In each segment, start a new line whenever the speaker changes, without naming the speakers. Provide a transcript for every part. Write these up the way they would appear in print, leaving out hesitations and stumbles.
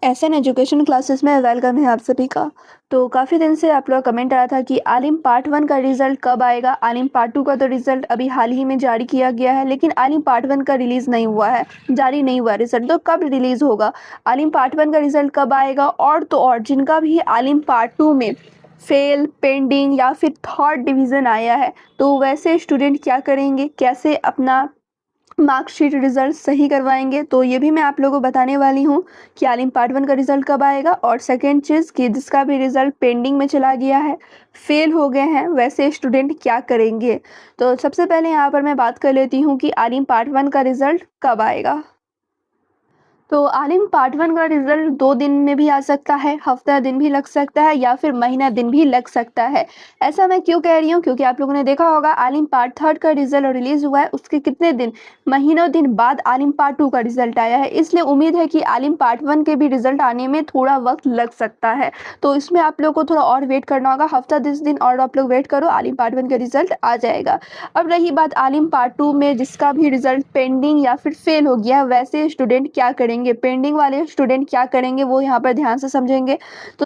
SN education classes में welcome है आप सभी का। तो काफ़ी दिन से आप लोग का कमेंट आया था कि आलिम पार्ट 1 का रिज़ल्ट कब आएगा। आलिम पार्ट 2 का तो रिज़ल्ट अभी हाल ही में जारी किया गया है, लेकिन आलिम पार्ट 1 का रिलीज़ नहीं हुआ है, जारी नहीं हुआ रिज़ल्ट। तो कब रिलीज़ होगा, आलिम पार्ट 1 का रिज़ल्ट कब आएगा? और तो और जिनका भी आलिम पार्ट 2 में फेल, पेंडिंग या फिर थर्ड डिवीज़न आया है, तो वैसे स्टूडेंट क्या करेंगे, कैसे अपना मार्कशीट रिज़ल्ट सही करवाएँगे, तो ये भी मैं आप लोगों को बताने वाली हूँ कि आलिम पार्ट 1 का रिज़ल्ट कब आएगा। और सेकंड चीज़ कि जिसका भी रिज़ल्ट पेंडिंग में चला गया है, फ़ेल हो गए हैं, वैसे स्टूडेंट क्या करेंगे। तो सबसे पहले यहाँ पर मैं बात कर लेती हूँ कि आलिम पार्ट 1 का रिज़ल्ट कब आएगा। तो आलिम पार्ट 1 का रिज़ल्ट 2 दिन में भी आ सकता है, हफ्ता दिन भी लग सकता है या फिर महीना दिन भी लग सकता है। ऐसा मैं क्यों कह रही हूँ, क्योंकि आप लोगों ने देखा होगा आलिम पार्ट 3 का रिज़ल्ट रिलीज़ हुआ है, उसके कितने दिन, महीनों दिन बाद आलिम पार्ट 2 का रिज़ल्ट आया है। इसलिए उम्मीद है कि आलिम पार्ट 1 के भी रिज़ल्ट आने में थोड़ा वक़्त लग सकता है। तो इसमें आप लोग को थोड़ा और वेट करना होगा, हफ्ता 10 दिन और आप लोग वेट करो, आलिम पार्ट 1 का रिज़ल्ट आ जाएगा। अब रही बात आलिम पार्ट 2 में जिसका भी रिज़ल्ट पेंडिंग या फिर फ़ेल हो गया, वैसे स्टूडेंट क्या करेंगे, पेंडिंग वाले स्टूडेंट क्या करेंगे वो यहाँ पर ध्यान से समझेंगे। तो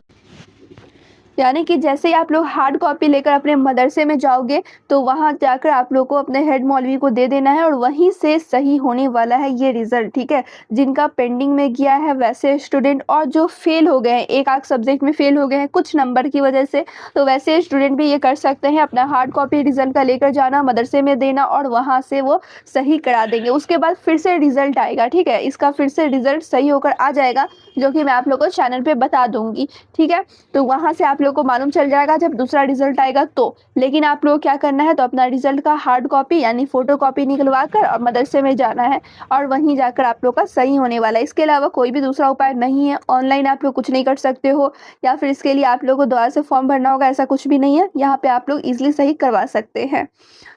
यानी कि जैसे ही आप लोग हार्ड कॉपी लेकर अपने मदरसे में जाओगे, तो वहाँ जाकर आप लोग को अपने हेड मौलवी को दे देना है और वहीं से सही होने वाला है ये रिज़ल्ट, ठीक है। जिनका पेंडिंग में गया है वैसे स्टूडेंट, और जो फेल हो गए हैं, एक आध सब्जेक्ट में फेल हो गए हैं कुछ नंबर की वजह से, तो वैसे स्टूडेंट भी ये कर सकते हैं, अपना हार्ड कॉपी रिज़ल्ट का लेकर जाना, मदरसे में देना और वहाँ से वो सही करा देंगे। उसके बाद फिर से रिज़ल्ट आएगा, ठीक है, इसका फिर से रिज़ल्ट सही होकर आ जाएगा, जो कि मैं आप लोग को चैनल पे बता दूँगी, ठीक है। तो वहाँ से आप लोग को मालूम चल जाएगा जब दूसरा रिज़ल्ट आएगा तो। लेकिन आप लोग क्या करना है, तो अपना रिज़ल्ट का हार्ड कॉपी यानी फ़ोटो कॉपी निकलवा कर और मदरसे में जाना है और वहीं जाकर आप लोग का सही होने वाला है। इसके अलावा कोई भी दूसरा उपाय नहीं है। ऑनलाइन आप लोग कुछ नहीं कर सकते हो या फिर इसके लिए आप लोग को दोबारा से फॉर्म भरना होगा, ऐसा कुछ भी नहीं है। यहाँ पे आप लोग ईज़िली सही करवा सकते हैं।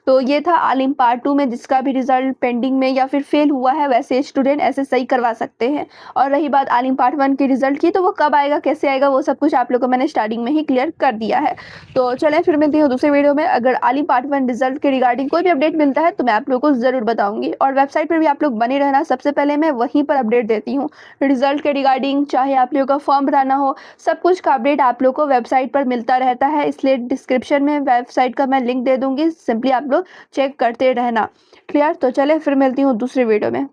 तो ये था आलिम पार्ट 2 में जिसका भी रिज़ल्ट पेंडिंग में या फिर फेल हुआ है, वैसे स्टूडेंट ऐसे सही करवा सकते हैं। और रही बात आलिम पार्ट 1 के रिज़ल्ट की, तो वो कब आएगा, कैसे आएगा, वो सब कुछ आप लोग को मैंने स्टार्टिंग में ही क्लियर कर दिया है। तो चलें फिर मिलती हूँ दूसरे वीडियो में। अगर आलिम पार्ट 1 रिज़ल्ट के रिगार्डिंग कोई भी अपडेट मिलता है तो मैं आप लोगों को ज़रूर बताऊँगी, और वेबसाइट पर भी आप लोग बने रहना, सबसे पहले मैं वहीं पर अपडेट देती हूँ। रिज़ल्ट के रिगार्डिंग चाहे आप लोगों का फॉर्म भराना हो, सब कुछ का अपडेट आप लोग को वेबसाइट पर मिलता रहता है, इसलिए डिस्क्रिप्शन में वेबसाइट का मैं लिंक दे दूँगी, सिंपली आप लोग चेक करते रहना। क्लियर? तो चलें फिर मिलती हूँ दूसरे वीडियो में।